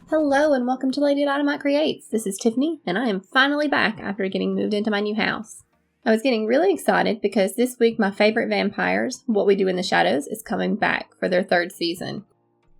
Hello and welcome to Lady Dynamite Creates. This is Tiffany and I am finally back after getting moved into my new house. I was getting really excited because this week my favorite vampires, What We Do in the Shadows, is coming back for their third season.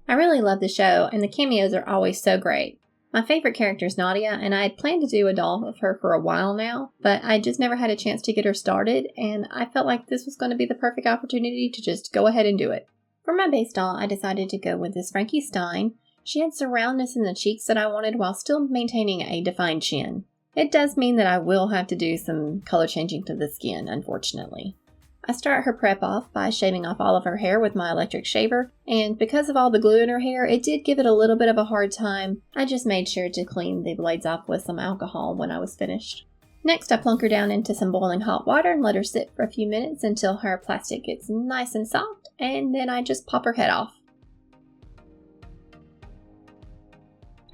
I really love the show and the cameos are always so great. My favorite character is Nadja and I had planned to do a doll of her for a while now, but I just never had a chance to get her started and I felt like this was going to be the perfect opportunity to just go ahead and do it. For my base doll, I decided to go with this Frankenstein. She had some roundness in the cheeks that I wanted while still maintaining a defined chin. It does mean that I will have to do some color changing to the skin, unfortunately. I start her prep off by shaving off all of her hair with my electric shaver, and because of all the glue in her hair, it did give it a little bit of a hard time. I just made sure to clean the blades off with some alcohol when I was finished. Next, I plunk her down into some boiling hot water and let her sit for a few minutes until her plastic gets nice and soft, and then I just pop her head off.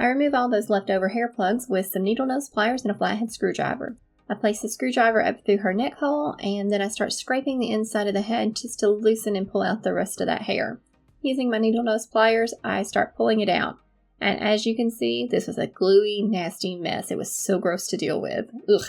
I remove all those leftover hair plugs with some needle nose pliers and a flathead screwdriver. I place the screwdriver up through her neck hole and then I start scraping the inside of the head just to loosen and pull out the rest of that hair. Using my needle nose pliers, I start pulling it out. And as you can see, this was a gluey, nasty mess. It was so gross to deal with. Ugh.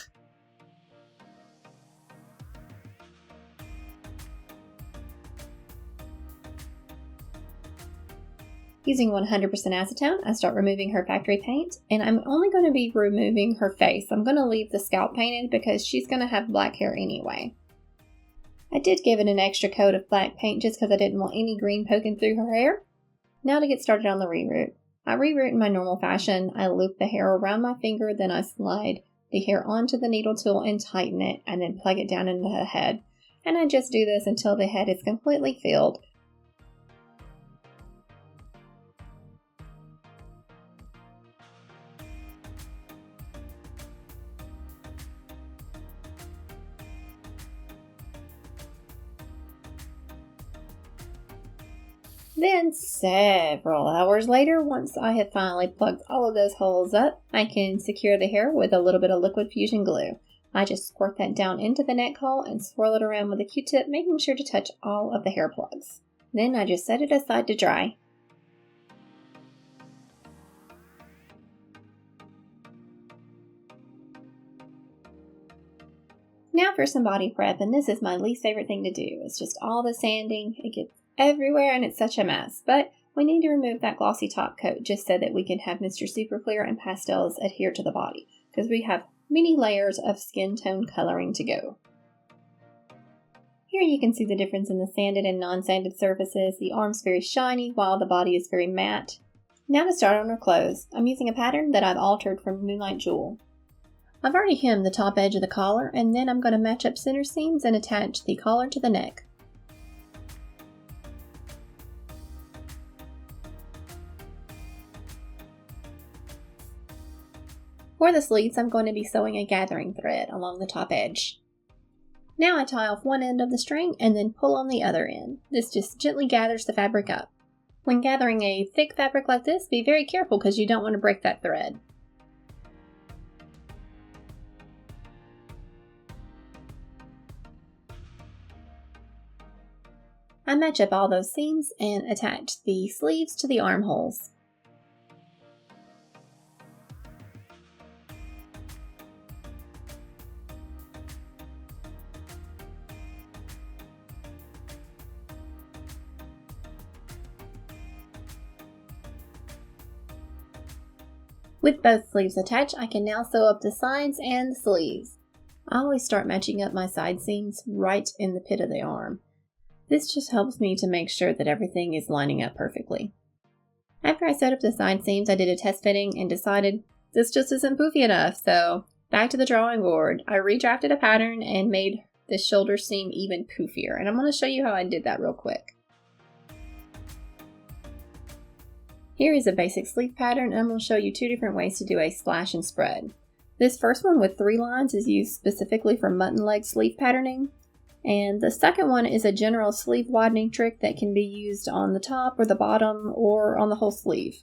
Using 100% acetone, I start removing her factory paint, and I'm only going to be removing her face. I'm going to leave the scalp painted because she's going to have black hair anyway. I did give it an extra coat of black paint just because I didn't want any green poking through her hair. Now to get started on the reroot. I reroot in my normal fashion. I loop the hair around my finger, then I slide the hair onto the needle tool and tighten it, and then plug it down into the head. And I just do this until the head is completely filled. Then several hours later, once I have finally plugged all of those holes up, I can secure the hair with a little bit of liquid fusion glue. I just squirt that down into the neck hole and swirl it around with a Q-tip, making sure to touch all of the hair plugs. Then I just set it aside to dry. Now for some body prep, and this is my least favorite thing to do. It's just all the sanding. It gets everywhere and it's such a mess, but we need to remove that glossy top coat just so that we can have Mr. Super Clear and pastels adhere to the body because we have many layers of skin tone coloring to go. Here you can see the difference in the sanded and non-sanded surfaces. The arm's very shiny while the body is very matte. Now to start on her clothes. I'm using a pattern that I've altered from Moonlight Jewel. I've already hemmed the top edge of the collar and then I'm going to match up center seams and attach the collar to the neck. For the sleeves, I'm going to be sewing a gathering thread along the top edge. Now I tie off one end of the string and then pull on the other end. This just gently gathers the fabric up. When gathering a thick fabric like this, be very careful because you don't want to break that thread. I match up all those seams and attach the sleeves to the armholes. With both sleeves attached, I can now sew up the sides and the sleeves. I always start matching up my side seams right in the pit of the arm. This just helps me to make sure that everything is lining up perfectly. After I sewed up the side seams, I did a test fitting and decided this just isn't poofy enough, so back to the drawing board. I redrafted a pattern and made the shoulder seam even poofier, and I'm going to show you how I did that real quick. Here is a basic sleeve pattern, and I'm going to show you two different ways to do a slash and spread. This first one with 3 lines is used specifically for mutton leg sleeve patterning, and the second one is a general sleeve widening trick that can be used on the top or the bottom or on the whole sleeve.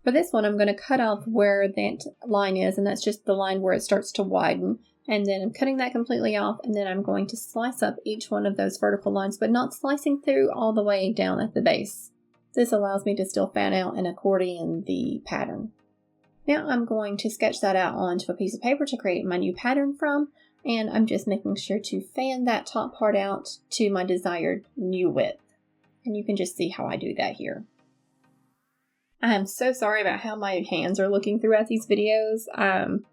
For this one, I'm going to cut off where that line is, and that's just the line where it starts to widen, and then I'm cutting that completely off, and then I'm going to slice up each one of those vertical lines, but not slicing through all the way down at the base. This allows me to still fan out and accordion the pattern. Now I'm going to sketch that out onto a piece of paper to create my new pattern from, and I'm just making sure to fan that top part out to my desired new width. And you can just see how I do that here. I am so sorry about how my hands are looking throughout these videos.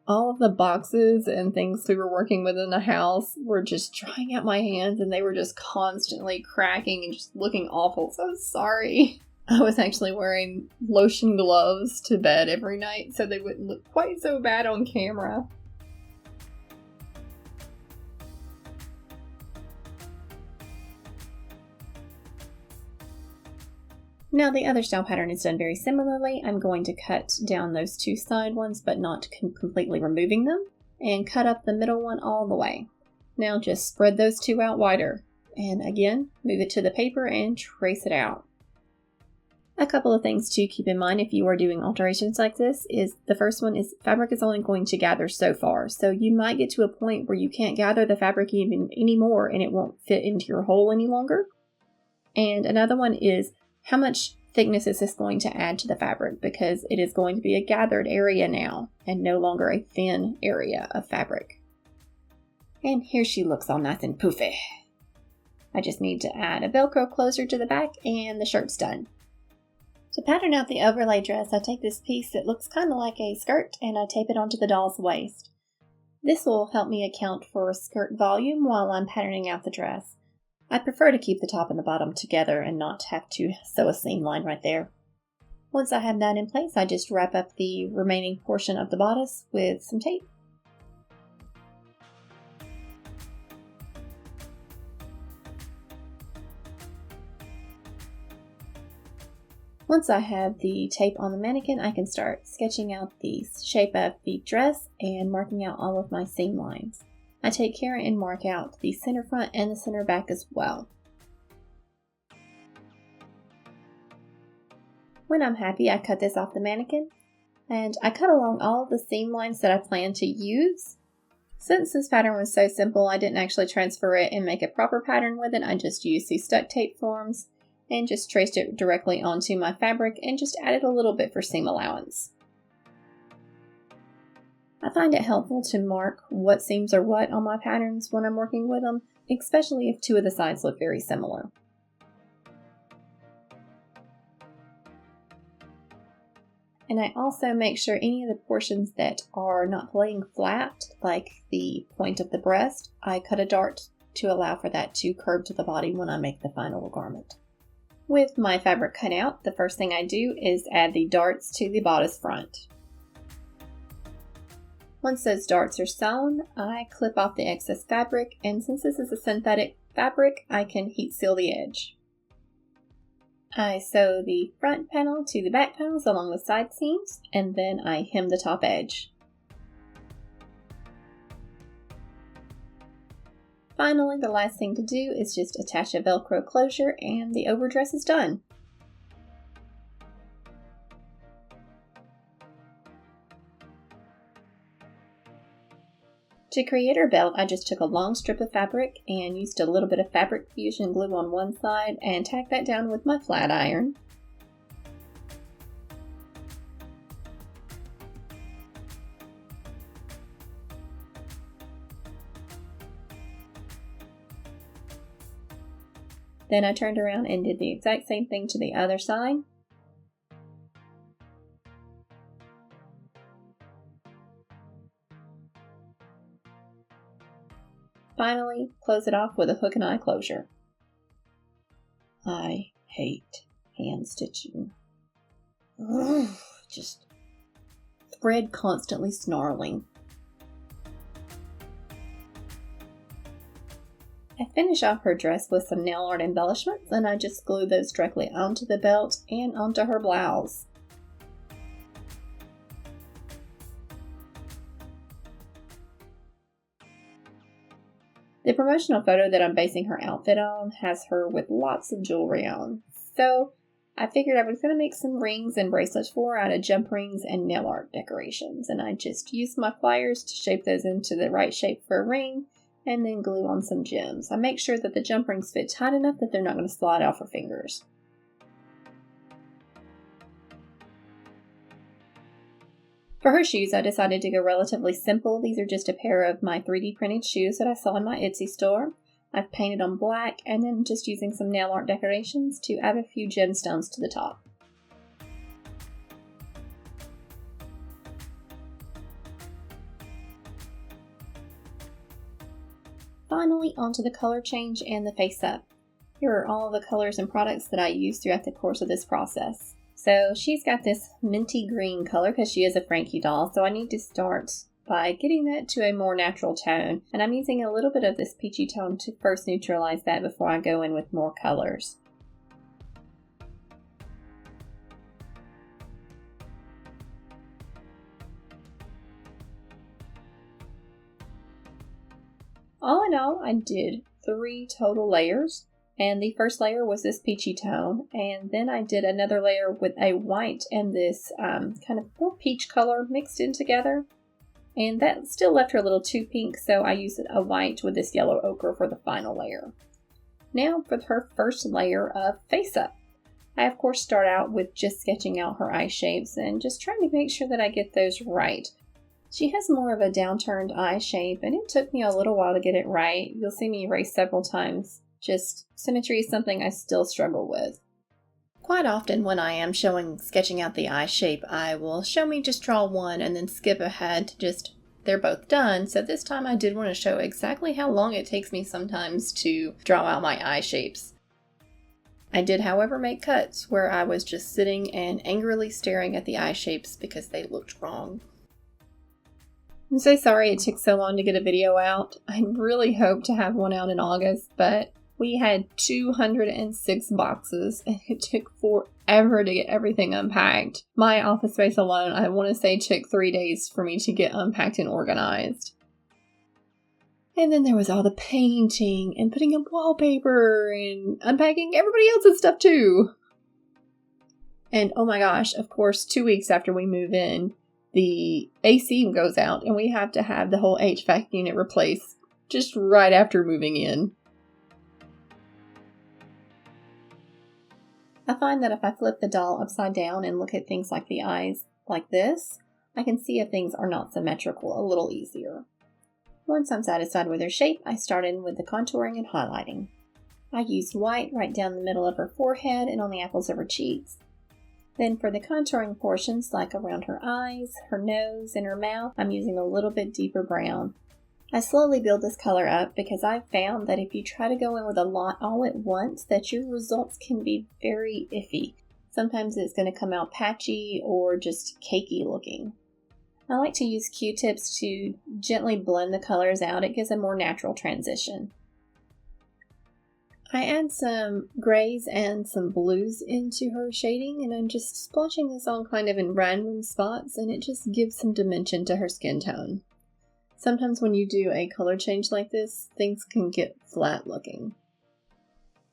All of the boxes and things we were working with in the house were just drying out my hands, and they were just constantly cracking and just looking awful. So sorry. I was actually wearing lotion gloves to bed every night so they wouldn't look quite so bad on camera. Now the other style pattern is done very similarly. I'm going to cut down those two side ones, but not completely removing them, and cut up the middle one all the way. Now just spread those two out wider, and again, move it to the paper and trace it out. A couple of things to keep in mind if you are doing alterations like this is the first one is fabric is only going to gather so far. So you might get to a point where you can't gather the fabric even anymore and it won't fit into your hole any longer. And another one is how much thickness is this going to add to the fabric, because it is going to be a gathered area now and no longer a thin area of fabric. And here she looks all nice and poofy. I just need to add a Velcro closer to the back and the shirt's done. To pattern out the overlay dress, I take this piece that looks kind of like a skirt and I tape it onto the doll's waist. This will help me account for skirt volume while I'm patterning out the dress. I prefer to keep the top and the bottom together and not have to sew a seam line right there. Once I have that in place, I just wrap up the remaining portion of the bodice with some tape. Once I have the tape on the mannequin, I can start sketching out the shape of the dress and marking out all of my seam lines. I take care and mark out the center front and the center back as well. When I'm happy, I cut this off the mannequin, and I cut along all of the seam lines that I plan to use. Since this pattern was so simple, I didn't actually transfer it and make a proper pattern with it. I just used these stuck tape forms and just traced it directly onto my fabric and just added a little bit for seam allowance. I find it helpful to mark what seams are what on my patterns when I'm working with them, especially if two of the sides look very similar. And I also make sure any of the portions that are not laying flat, like the point of the breast, I cut a dart to allow for that to curve to the body when I make the final garment. With my fabric cut out, the first thing I do is add the darts to the bodice front. Once those darts are sewn, I clip off the excess fabric, and since this is a synthetic fabric, I can heat seal the edge. I sew the front panel to the back panels along the side seams, and then I hem the top edge. Finally, the last thing to do is just attach a Velcro closure, and the overdress is done. To create her belt, I just took a long strip of fabric and used a little bit of fabric fusion glue on one side and tacked that down with my flat iron. Then I turned around and did the exact same thing to the other side. Finally, close it off with a hook and eye closure. I hate hand stitching. Ugh, just thread constantly snarling. I finish off her dress with some nail art embellishments, and I just glue those directly onto the belt and onto her blouse. The promotional photo that I'm basing her outfit on has her with lots of jewelry on, so I figured I was going to make some rings and bracelets for her out of jump rings and nail art decorations, and I just used my pliers to shape those into the right shape for a ring, and then glue on some gems. I make sure that the jump rings fit tight enough that they're not going to slide off her fingers. For her shoes, I decided to go relatively simple. These are just a pair of my 3D printed shoes that I saw in my Etsy store. I've painted on black and then just using some nail art decorations to add a few gemstones to the top. Finally, onto the color change and the face up. Here are all the colors and products that I used throughout the course of this process. So she's got this minty green color because she is a Frankie doll, so I need to start by getting that to a more natural tone. And I'm using a little bit of this peachy tone to first neutralize that before I go in with more colors. All in all, I did 3 total layers. And the first layer was this peachy tone, and then I did another layer with a white and this kind of more peach color mixed in together. And that still left her a little too pink, so I used a white with this yellow ochre for the final layer. Now for her first layer of face up. I of course start out with just sketching out her eye shapes and just trying to make sure that I get those right. She has more of a downturned eye shape, and it took me a little while to get it right. You'll see me erase several times. Just symmetry is something I still struggle with. Quite often when I am sketching out the eye shape, I will show me just draw one and then skip ahead to just, they're both done. So this time I did want to show exactly how long it takes me sometimes to draw out my eye shapes. I did, however, make cuts where I was just sitting and angrily staring at the eye shapes because they looked wrong. I'm so sorry it took so long to get a video out. I really hoped to have one out in August, but we had 206 boxes, and it took forever to get everything unpacked. My office space alone, I want to say, took 3 days for me to get unpacked and organized. And then there was all the painting and putting up wallpaper and unpacking everybody else's stuff too. And oh my gosh, of course, 2 weeks after we move in, the AC goes out and we have to have the whole HVAC unit replaced just right after moving in. I find that if I flip the doll upside down and look at things like the eyes like this, I can see if things are not symmetrical a little easier. Once I'm satisfied with her shape, I start in with the contouring and highlighting. I used white right down the middle of her forehead and on the apples of her cheeks. Then for the contouring portions, like around her eyes, her nose, and her mouth, I'm using a little bit deeper brown. I slowly build this color up because I've found that if you try to go in with a lot all at once, that your results can be very iffy. Sometimes it's going to come out patchy or just cakey looking. I like to use Q-tips to gently blend the colors out. It gives a more natural transition. I add some grays and some blues into her shading, and I'm just splotching this on kind of in random spots, and it just gives some dimension to her skin tone. Sometimes when you do a color change like this, things can get flat looking.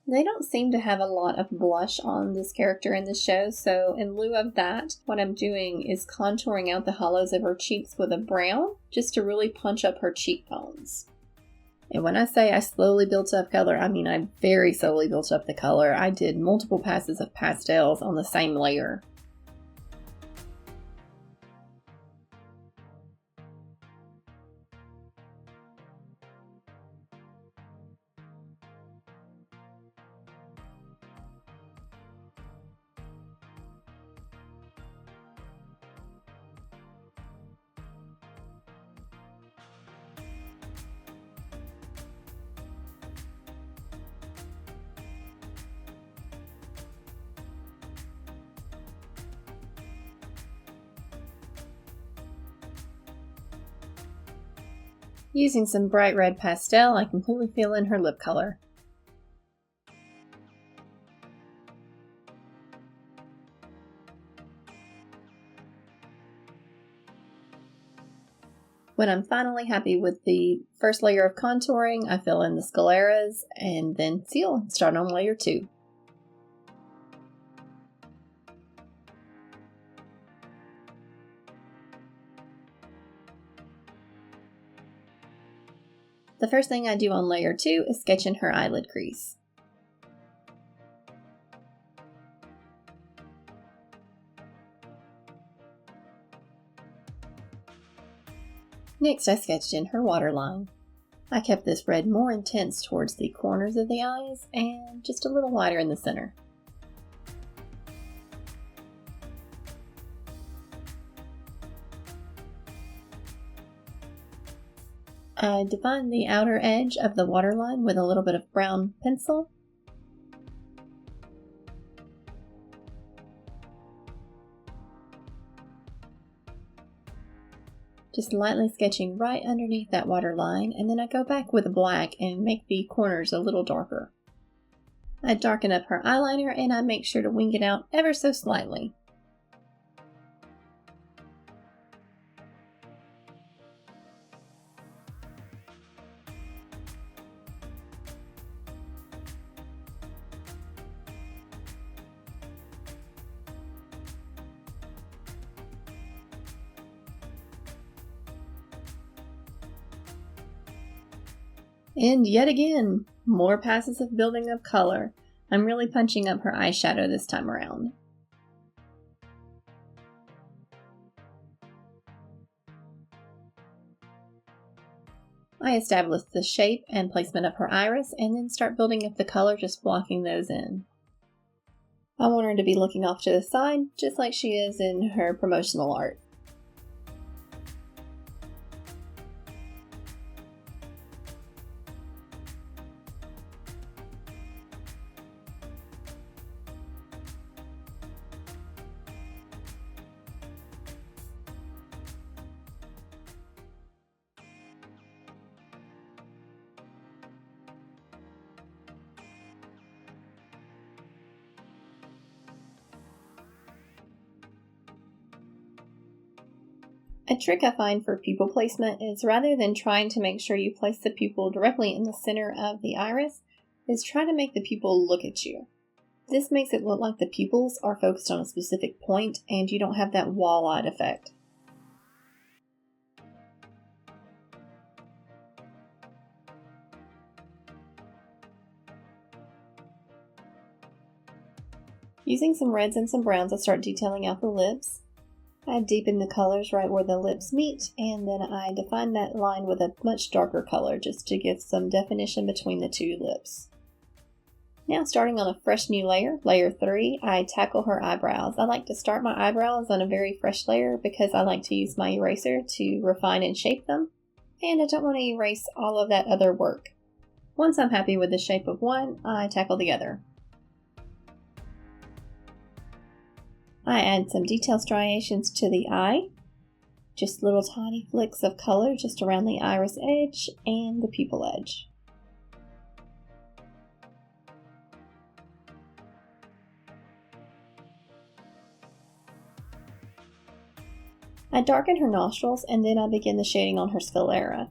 They don't seem to have a lot of blush on this character in the show, so in lieu of that, what I'm doing is contouring out the hollows of her cheeks with a brown, just to really punch up her cheekbones. And when I say I slowly built up color, I mean I very slowly built up the color. I did multiple passes of pastels on the same layer. Using some bright red pastel, I completely fill in her lip color. When I'm finally happy with the first layer of contouring, I fill in the scleras and then seal and start on layer 2. The first thing I do on layer 2 is sketch in her eyelid crease. Next, I sketched in her waterline. I kept this red more intense towards the corners of the eyes and just a little lighter in the center. I defined the outer edge of the waterline with a little bit of brown pencil. Just lightly sketching right underneath that waterline, and then I go back with a black and make the corners a little darker. I darken up her eyeliner and I make sure to wing it out ever so slightly. And yet again, more passes of building of color. I'm really punching up her eyeshadow this time around. I establish the shape and placement of her iris and then start building up the color, just blocking those in. I want her to be looking off to the side, just like she is in her promotional art. A trick I find for pupil placement is, rather than trying to make sure you place the pupil directly in the center of the iris, is try to make the pupil look at you. This makes it look like the pupils are focused on a specific point and you don't have that wall-eyed effect. Using some reds and some browns, I start detailing out the lips. I deepen the colors right where the lips meet, and then I define that line with a much darker color just to give some definition between the two lips. Now, starting on a fresh new layer, layer 3, I tackle her eyebrows. I like to start my eyebrows on a very fresh layer because I like to use my eraser to refine and shape them, and I don't want to erase all of that other work. Once I'm happy with the shape of one, I tackle the other. I add some detail striations to the eye, just little tiny flicks of color just around the iris edge and the pupil edge. I darken her nostrils and then I begin the shading on her sclera.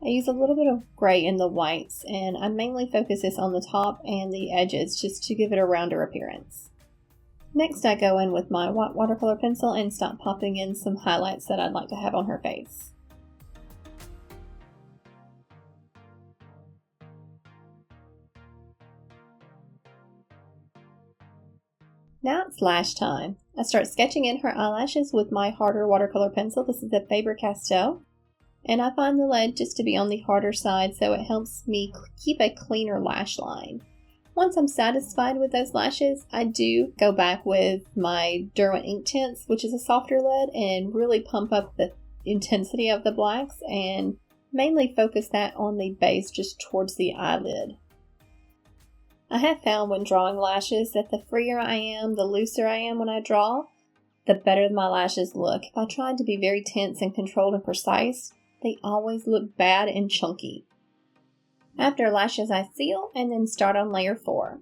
I use a little bit of gray in the whites, and I mainly focus this on the top and the edges just to give it a rounder appearance. Next, I go in with my white watercolor pencil and start popping in some highlights that I'd like to have on her face. Now it's lash time. I start sketching in her eyelashes with my harder watercolor pencil. This is a Faber-Castell, and I find the lead just to be on the harder side so it helps me keep a cleaner lash line. Once I'm satisfied with those lashes, I do go back with my Derwent Inktense, which is a softer lead, and really pump up the intensity of the blacks and mainly focus that on the base just towards the eyelid. I have found when drawing lashes that the freer I am, the looser I am when I draw, the better my lashes look. If I try to be very tense and controlled and precise, they always look bad and chunky. After lashes, I seal and then start on layer 4.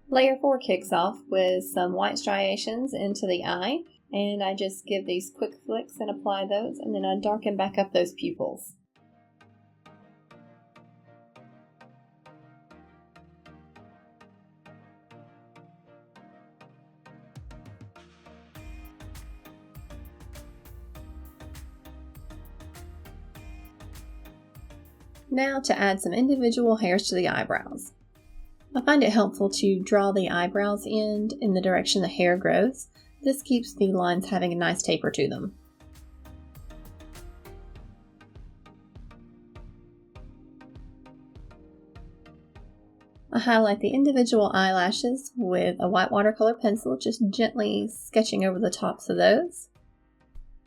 Layer 4 kicks off with some white striations into the eye, and I just give these quick flicks and apply those, and then I darken back up those pupils. Now to add some individual hairs to the eyebrows. I find it helpful to draw the eyebrows in the direction the hair grows. This keeps the lines having a nice taper to them. I highlight the individual eyelashes with a white watercolor pencil, just gently sketching over the tops of those.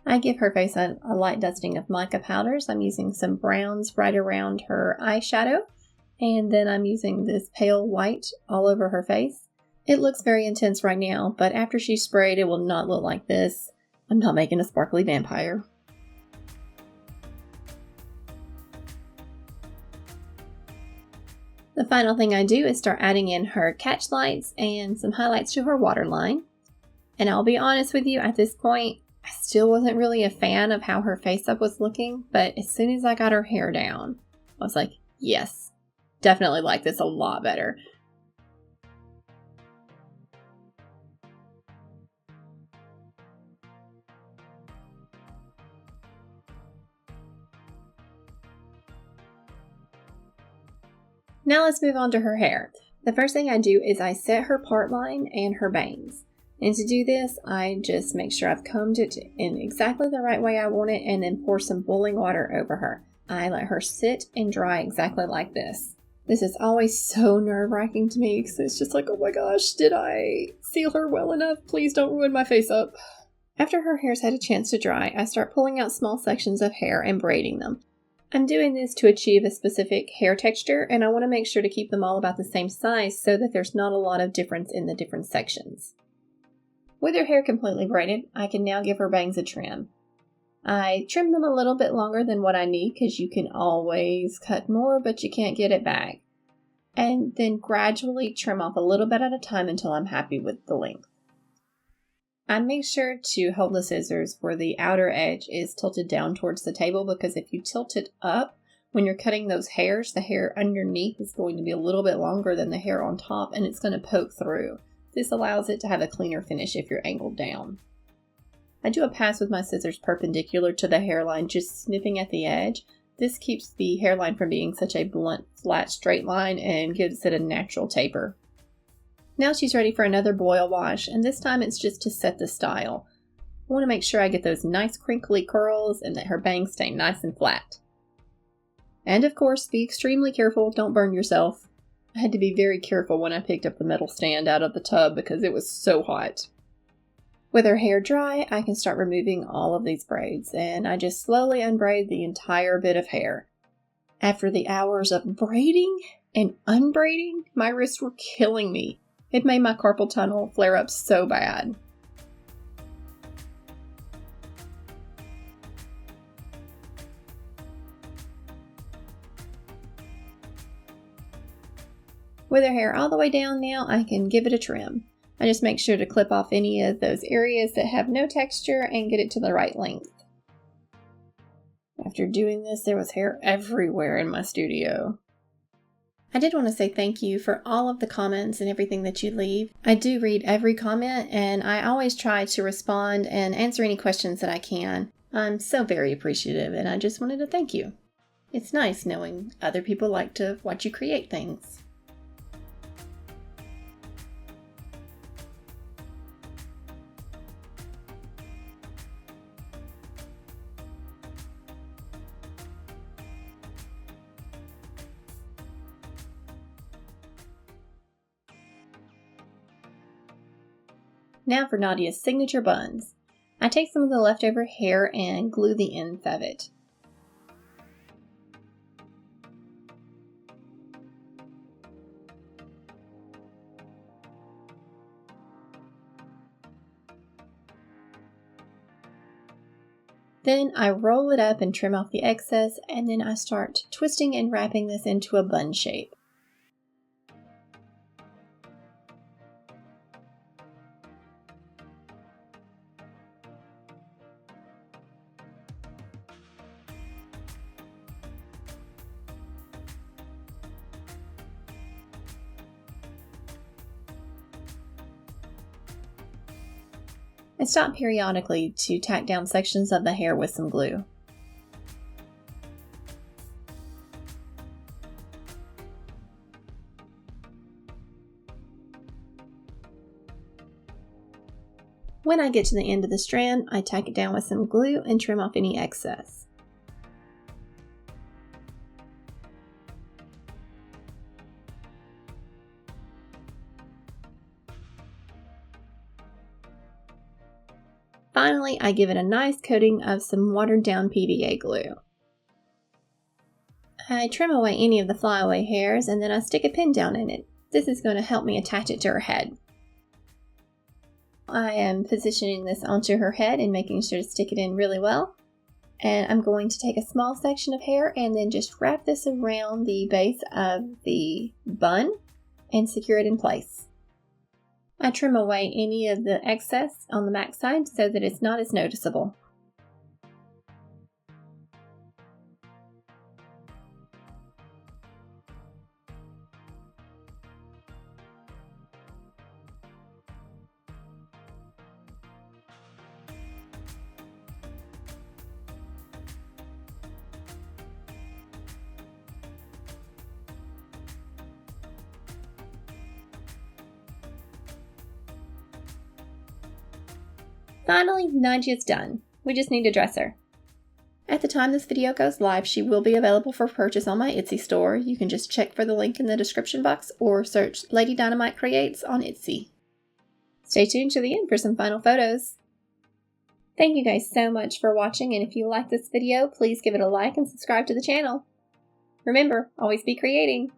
I give her face a light dusting of mica powders. I'm using some browns right around her eyeshadow, and then I'm using this pale white all over her face. It looks very intense right now, but after she's sprayed, it will not look like this. I'm not making a sparkly vampire. The final thing I do is start adding in her catch lights and some highlights to her waterline. And I'll be honest with you, at this point, I still wasn't really a fan of how her face up was looking, but as soon as I got her hair down, I was like, yes, definitely like this a lot better. Now let's move on to her hair. The first thing I do is I set her part line and her bangs. And to do this, I just make sure I've combed it in exactly the right way I want it and then pour some boiling water over her. I let her sit and dry exactly like this. This is always so nerve-wracking to me because it's just like, oh my gosh, did I seal her well enough? Please don't ruin my face up. After her hair's had a chance to dry, I start pulling out small sections of hair and braiding them. I'm doing this to achieve a specific hair texture, and I want to make sure to keep them all about the same size so that there's not a lot of difference in the different sections. With her hair completely braided, I can now give her bangs a trim. I trim them a little bit longer than what I need because you can always cut more, but you can't get it back. And then gradually trim off a little bit at a time until I'm happy with the length. I make sure to hold the scissors where the outer edge is tilted down towards the table, because if you tilt it up, when you're cutting those hairs, the hair underneath is going to be a little bit longer than the hair on top, and it's going to poke through. This allows it to have a cleaner finish if you're angled down. I do a pass with my scissors perpendicular to the hairline, just snipping at the edge. This keeps the hairline from being such a blunt, flat, straight line and gives it a natural taper. Now she's ready for another boil wash, and this time it's just to set the style. I want to make sure I get those nice crinkly curls and that her bangs stay nice and flat. And of course, be extremely careful, don't burn yourself. I had to be very careful when I picked up the metal stand out of the tub because it was so hot. With her hair dry, I can start removing all of these braids, and I just slowly unbraid the entire bit of hair. After the hours of braiding and unbraiding, my wrists were killing me. It made my carpal tunnel flare up so bad. With her hair all the way down now, I can give it a trim. I just make sure to clip off any of those areas that have no texture and get it to the right length. After doing this, there was hair everywhere in my studio. I did want to say thank you for all of the comments and everything that you leave. I do read every comment, and I always try to respond and answer any questions that I can. I'm so very appreciative, and I just wanted to thank you. It's nice knowing other people like to watch you create things. Now for Nadia's signature buns. I take some of the leftover hair and glue the ends of it. Then I roll it up and trim off the excess, and then I start twisting and wrapping this into a bun shape. I stop periodically to tack down sections of the hair with some glue. When I get to the end of the strand, I tack it down with some glue and trim off any excess. Finally, I give it a nice coating of some watered down PVA glue. I trim away any of the flyaway hairs and then I stick a pin down in it. This is going to help me attach it to her head. I am positioning this onto her head and making sure to stick it in really well. And I'm going to take a small section of hair and then just wrap this around the base of the bun and secure it in place. I trim away any of the excess on the back side so that it's not as noticeable. Finally, Nadja's done. We just need to dress her. At the time this video goes live, she will be available for purchase on my Etsy store. You can just check for the link in the description box or search Lady Dynamite Creates on Etsy. Stay tuned to the end for some final photos. Thank you guys so much for watching, and if you like this video, please give it a like and subscribe to the channel. Remember, always be creating.